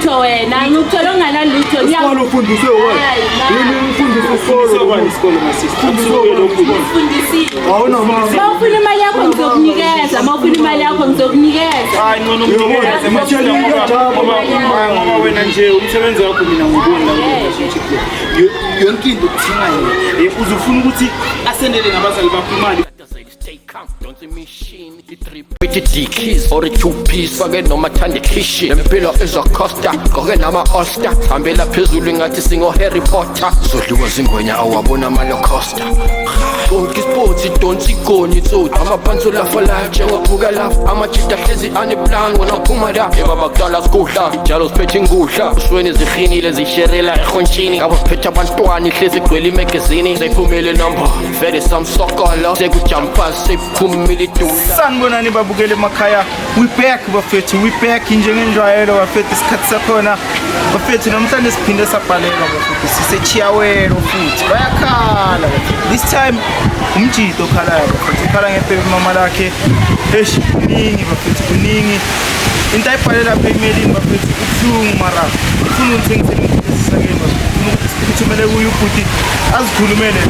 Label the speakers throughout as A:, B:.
A: lutho wena ngikuthola unganalutho
B: isikolo ufundiswe wena yini ufundiswe
C: isikolo
A: ufundisile
B: awuna mama
A: mawufuna imali yakho ngizokunikeza mawufuna imali yakho ngizokunikeza
C: hayi ngoba umnikeze mashela ngoba wena nje umsebenzi wakho mina ngibona yonke into kuthingayo uzofuna ukuthi asendele nabazali bakho imali
D: Don't see machine, pretty keys or a two-piece Forget no matandi kishi Empilo is a costa Koge nama osta Ambela phezulu ngathi singo Harry Potter Zodliwa zingwenya awabona malo costa Donki sports, donki goni Tsout Amaphansi lafa life Njengobuka lafa Amachita hlezi aneplan Wona phuma la Eba bakudala skudla Njalo siphethe ingudla Usweni zikhinile zisherela ekhonshini Ngabo siphethe abantwana Hlezi igcwele imagazini Seyiphumele number Vele samsokolo Sekujampa Seyiphumile idula
C: Sanibonani babukele emakhaya we back bafethu we back njengenjwayelo bafethu isikhathi sakhona bafethu namhlanje siphinde sabhalela bafethu sisechiyawelo futhi bayakhala this time umjito okhalayo bafethu ukhala ngephepha mama lakhe kuningi bafethu kuningi into ayibhalela lapha emailini bafethu kubuhlungu mara ufuna ukuthengisela izinto ezisakeni bafethu ukuthumele kuye ukuthi azikhulumele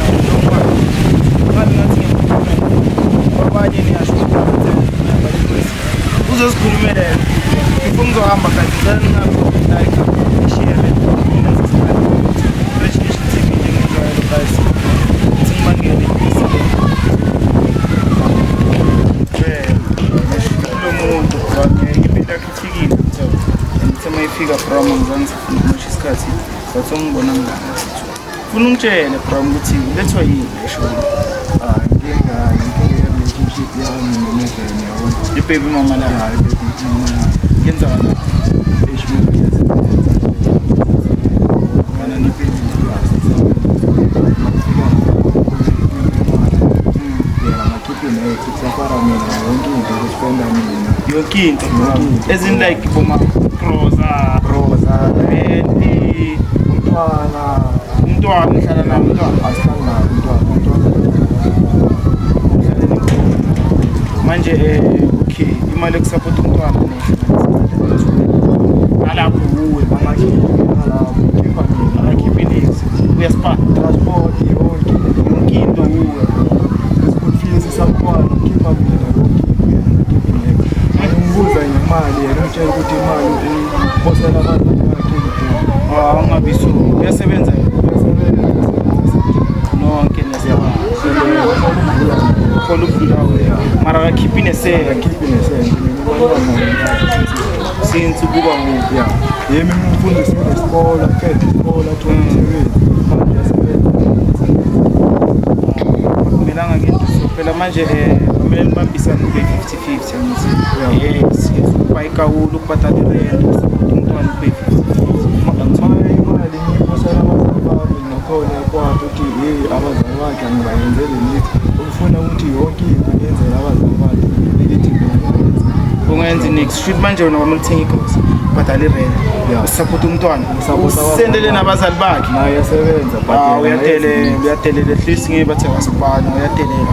C: ngathi abanye niyasho uzosikhulumela before ngizohamba kanti ngicela like share appreciation thing njengenjwayelo guys singibangele lo muntu ngiphinda kuthikile ngithe mayifika from ngizange sifuna ukusho isikhathi bathi ngibona ngani ufuna ungitshele from ukuthi lethwa yini esho the baby mama la yenza kana ni baby yokinto as in like boma rosa rendi umntwana uhlala na umntwana asihlala na umntwana manje okay imali yokusupport umntwana nalapho uwe bangakhipha uyasipha transport yonke into uwe school fees sakhona khipha mina ngimbuza ngemali ngitshela ukuthi imali ubosela abantu bakhe ungabiso uyasebenza nonke nesiyaba khona ukulawe mara akakhiphi nesela since kuba ngoku yemi umfundisi wesikole akhethe isikole athola umsebenzi manje yasebenza mina ngeke phela manje kumele nibambisane ube 50-50 yes bayika ukubhatala rent umntwana ube 50 imali ngiyibosela abazali nakhona kwathi ukuthi abazali bakhe angibayenzele lithi ufuna ukuthi yonke into ngenzela abazali bakhe lithi ungenza next street manje wena wamthenga ighost bhatala irent usupport umntwana usendele nabazali bakhe
B: naye yasebenza but
C: uyadelela hlisi ngibathe wasibana uyadelela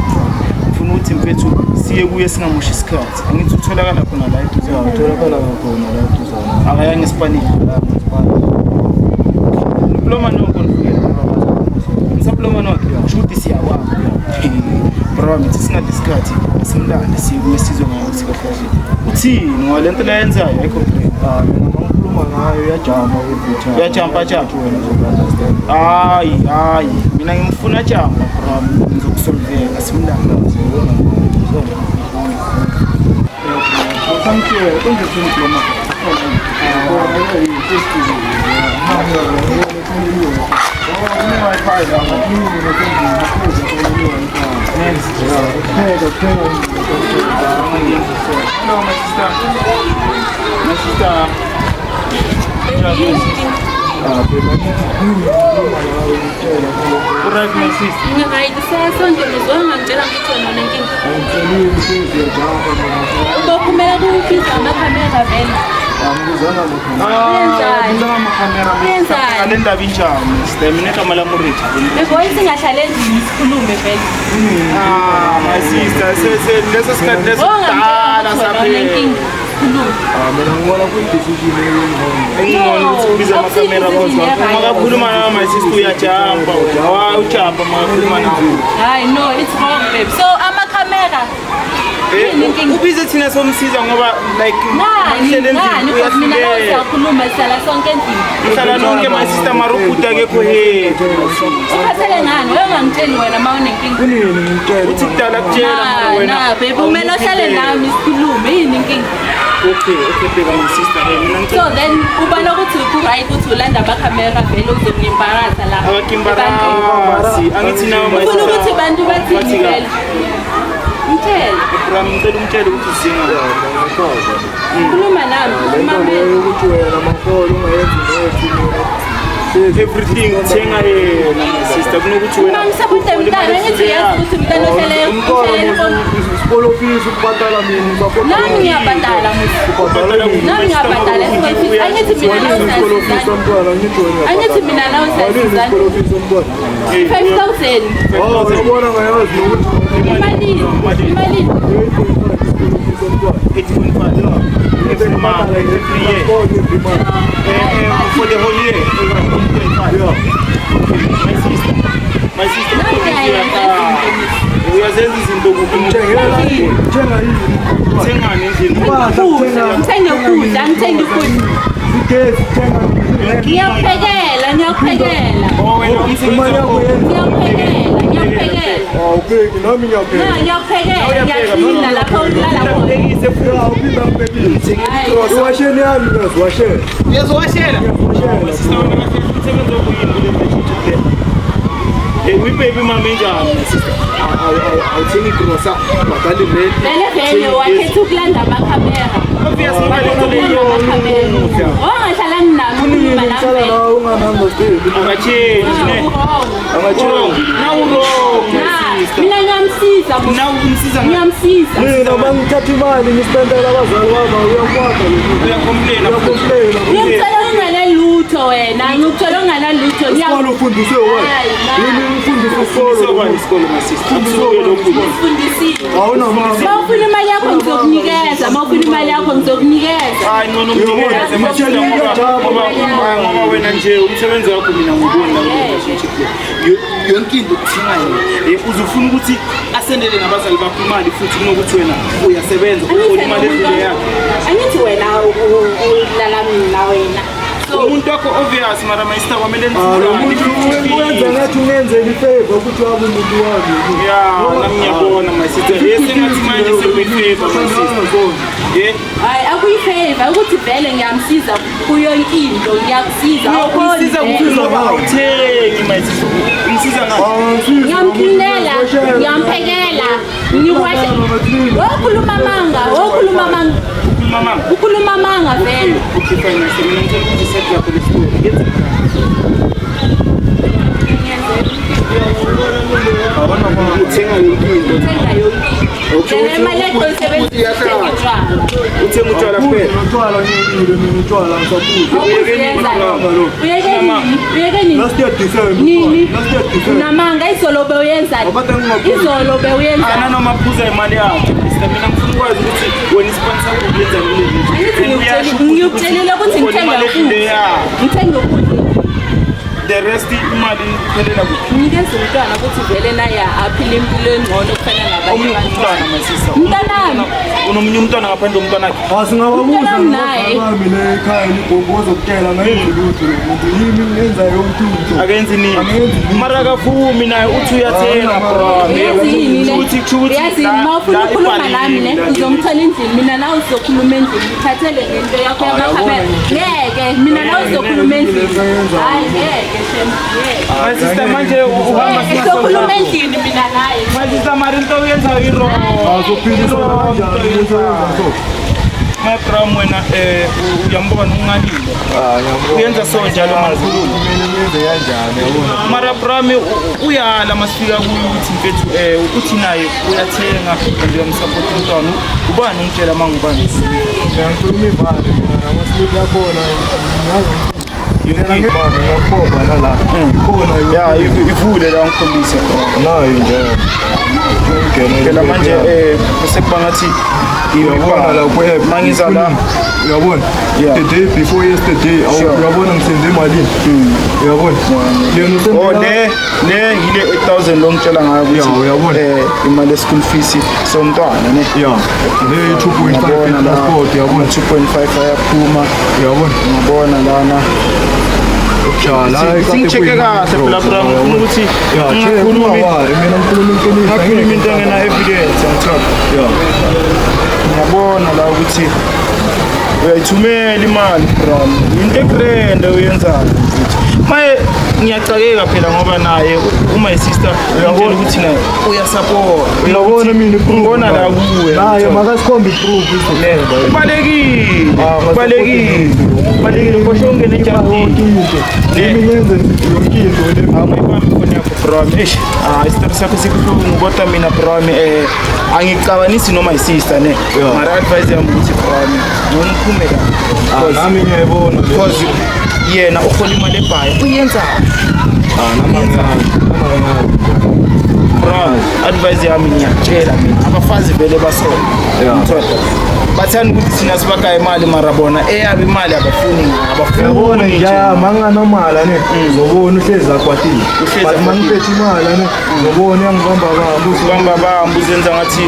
C: ufuna ukuthi mfethu siye kuye singamushi isikhathi angithi utholakala khona la eduze
B: utholakala khona la eduze
C: akaya ngespanini diploma nokho ngisaploma nokho shoot siyawa bro mithi singadiscuss simlande sikuye sizwe ngathi kahle uthini ngolento la yenzayo ayikho mina ngikhuluma ngayo yajamba ukuthi yajamba njalo wena uzounderstand hayi mina ngimfuna jamba bro ngizokusolvela simlande thank you thank you diploma kalenda binjani sistemineka malamuriti
A: bevoice ngahlale ngisikhulume vele
C: my sister leso sikhathi leso dala saphela
A: sikhulume.
B: Mina ngibona kuyidecision
C: engibona ukuthi ubiza amakamera makakhuluma nawe my sister uyajamba ujamba makakhuluma nawe.
A: Hayi no, it's wrong babe. So amakamera
C: ubize thina somsiza ngoba like
A: nani because mina la siyakhuluma sihlala sonke endlini.
C: uhlala nonke my sister marukuda akekho he
A: Ukhathele ngani? Wewe ungangitsheli wena ma unenkinga.
C: uthi kudala kutshela wena.
A: Na babe kumele uhlale nami sikhulume yini inkinga?
C: Okay bheka my sister mina
A: So then ubona ukuthi ku-right ukuthi ulanda amakamera vele uzongimbarasa la.
C: abakimbarasi angithi nawe my
A: Ufuna
C: sister
A: ukuthi bantu bathini vele? Mtshela.
C: ngicela umtshele ukuthi uzinga
A: Khuluma nami, mamela.
B: ukuthi wena makolo ungayenzi
C: everything uthenga yena my sister kunokuthi wena
A: Mangisabude mntana, ngithi uyazi ukuthi mntana uhlele ifoni.
B: isikolo fees ukubhatala mina
A: Nami ngiyabhadala musi. Nami ngiyabhadala school fees. Angithi mina nawe sayisizana. Angithi mina nawe sayisizana. 5,000.
B: Uyabona ngayazi nokuthi
A: Imalini.
C: 8.5 every month every year for the whole year 8.5 my sister uyazenza izinto
B: thenga yini
A: Ngithenge ukudla, ngithenge ukudla.
B: igezi thenga
A: Ngiyakuphekela. Ngiyakuphekela.
B: awupheki nami ngiyapheka
A: Ngiyakuphekela. Ngiyaklina lapho ulala khona.
B: awuphinda ngibhekile iwasheni yami kazi washela
C: uyazowashela uyiphephi mama enjani
B: awuthengi igrosa badali
A: Vele wakhetha ukulanda amakamera. Ongahlala nami ukhuluma nami.
B: unganangostebi
A: Mina ngiyamsiza. Ngiyamsiza.
B: mina mangithatha imali ngispendela abazali bami uyakwakha
C: uyacomplaina
A: Ngiyakuthola unganalutho wena. Ngikuthola unganalutho.
B: isikolo ufundiswe yini ufundiswe isikolo
A: Ngifundisile.
B: awunamama
A: Mawufuna imali yakho ngizokunikeza. Mawufuna imali yakho ngizokunikeza.
C: hayi ngoba wena nje umsebenzi wakho mina ngibona yonke into kuthingayo uzofuna ukuthi asendele nabazali bakho imali futhi kunokuthi wena uyasebenza ukhola imali edlule yakho.
A: Angithi wena ulala mina wena.
C: Umuntu wakho obvious mara my sister kwamele
B: wenza ngathi ungenzela ifavor ukuthi wabe umuntu wami
C: ya nami ngiyabona my sister yesengathi manje sekuyifavor my sister
A: Hayi akuyifavor ukuthi vele ngiyamsiza kuyo into ngiyakusiza
C: ukumsiza awuthengi my sister umsiza ngathi
A: ngiyamklinela ngiyamphekela ngiwashe ukhuluma manga vele
C: ukifinance mina ngicela ukuthi set yakho lestory yenza uthenga yonke into
A: imali yakho isebenzisa
C: uthenga utshwala kuphela
B: utshwala nyekile mina utshwala
A: uyeke nini
B: last year December
A: nini unamanga izolo bewuyenzani izolo bewuyenzani
C: nanoma phuza imali yakho sister mina ngifuna ukwazi ukuthi wena isponsor uyenza ngile
A: ngiyukutshelile ukuthi ngithenge ukudla
C: the rest imali iphelela kuphi
A: ngikeze umntwana ukuthi vele naye aphile impilo engcono kufana nabanye
C: umntwana my sister
A: umntanami
C: unomunye umntwana ngaphandle umntwana wakhe
B: asingababuza nami le ekhaya libhongozo kutela ngayenzi lutho ukuthi yimi ngenza yonke into
C: akenzi nini mara akavumi naye uthi uyathenga bro
A: yazini mawufuna ukukhuluma nami ne uzongithola endlini mina nawe uzokhuluma endlini ngithathele ngento yakho yamakhamera ngeke mina nawe uzokhuluma endlini hayi ngeke
C: my sister manje uhamba
A: uzokhuluma endlini mina naye
C: my sister mari into uyenzayo iro
B: azophilisa kanjani
C: my bram wena uyambona ungalile uyenza so njalo mangikhuluma mara bram uyala masifika ukuthi mfethu uthi naye uyathenga nje umsupport umntwana ubani ungitshela mangubani
B: ngiyakhuluma imali mina amasiphi yakhona ngiyakhoba nala khona
C: ya ivule la ngikhombisa
B: nayo nje
C: phela manje bese kuba ngathi
B: uyabona la ku-app
C: mangiza la
B: uyabona
C: Yeah.
B: the day before yesterday
C: Sure.
B: uyabona ngisenze malini uyabona yena
C: Oh, le yile 8,000 longitshela ngayo
B: Yeah, uyabona.
C: imali ye-school fees somntwana ne
B: ya le 2.5 transport uyabona
C: 2.5 ayaphuma
B: uyabona
C: ngibona lana singicheke kahle phela bram ufuna ukuthi
B: mina ngikhuluma inkinisa
C: ngakhuluma into engena evidence ngithola ngiyabona la ukuthi uyayithumela imali bram into egrande uyenzayo maye ngiyacakeka phela ngoba naye uma isister uyabona ukuthi naye uyasupport
B: uyabona mina
C: ngibona la kuwe
B: naye makasikhombe iproof
C: kubalekile kosho ungene ejardini
B: ngenze yonke into
C: awuyibambi khona yakho bram isitori sakho sibuhlungu kodwa mina bram angicabanisi noma isister ne mara advice yami ukuthi bram ngiphume la
B: nami ngiyayibona
C: because yena uhola imali ebhayi uyenza bro advice yami ngiyakutshela mina abafazi vele basona ngithola bathanda ukuthi thina sibakaya imali mara bona eyabo imali
B: uyabona nje manganomala ne uzobona uhlezi akwatile
C: Uhlezi
B: but mangiphethe imali ne uzobona
C: ubamba bamba uzenza ngathi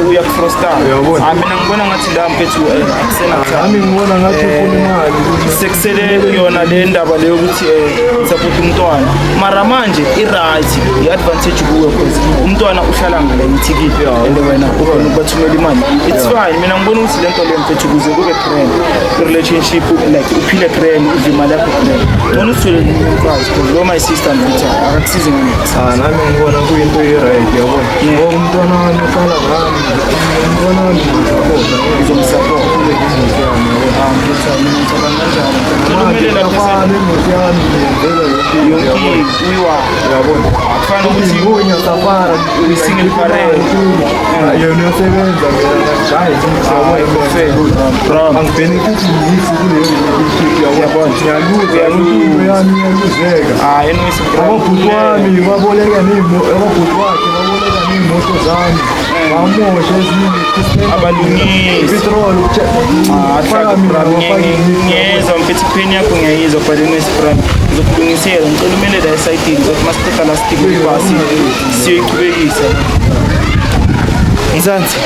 C: uyakufrosta
B: Uyabona.
C: mina ngibona ngathi la mphethu akusenathanda
B: nami ngibona ngathi ufuna imali
C: sekusele yona le ndaba leyo ukuthi support umntwana mara manje i-right i-advantage kuwe because umntwana uhlala ngale ithikithi and wena ukhona ukubathumela imali it's fine mina ngibona ukuthi le nto le mfethu ukuze kube trend relationship like uphile trend udle imali yakho trend ngibona usithole umfazi because lo my sister mfethu akakusizi ngamasi
B: nami ngibona kuyinto e-right yabona ngoba umntwana wami uhlala ngami umntwana wami
C: uzomsupport
B: yabona
C: kufana ukuthi
B: ngonya safara
C: single parent
B: yena uyasebenza angibhenefiti yisi kuleyo yabona ngiyaluzeka ababhuti wami baboleka ababhuti wakhe baboleka ney'moto zami bamosha ezinye
C: abalungisi
B: petrol
C: ngiyezwa mfethu ipheni yakho ngiyayizwa but inesipram ngizokulungisela ngicela umele la esayidini ukuthi masiceda la sidinga ibhasi siyoyichubekisa Mzansi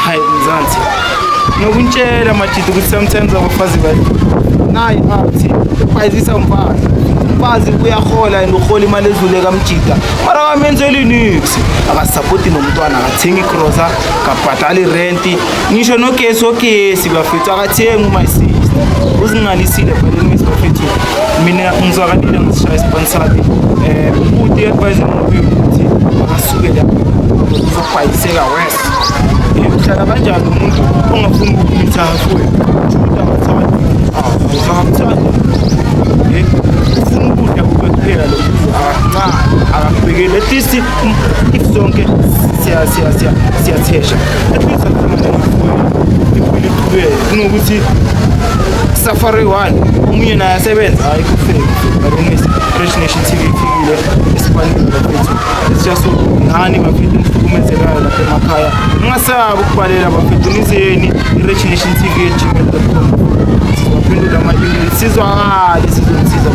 C: hayi Mzansi nokuntshela majidi ukuthi sometimes abafazi nayi athi bayizisa umfazi uyahola and uhola imali edlule kamjida mara kamenzeli nix akasapoti nomntwana akathenga igrosa kabhadala irenti ngisho nogesi bafethu akathenga my sister uzingalisile baleni bafethu mina ngizwakalile ngisishaya sponsor ukuthi advise ukuthi akasuke lapho uzobhayiseka west uhlala kanjani umuntu ongafuni ukumitha kuwe uzakamthanda ufuna ukudla kube kuphela lokudla akakubekeli at least if zonke siyathesha at least ipili kuwe kunokuthi safari 1 omunye naye asebenza hayi kufeki balengisi Fresh Nation TV ifikile esipanini bafethu it's just ngani bafethu nihlukumezekayo lapha emakhaya ungasabi ukubalela bafethu nizeni i-Fresh Nation TV @gmail.com sizophendula ama-email sizwakale sizomsiza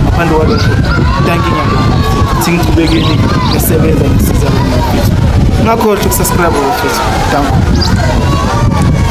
C: ngaphandle kwalokho thanki ngiyabonga singicubekeni ngisebenza ngisiza bafethu ngakhohlwa ukusubscribe bafethu thank you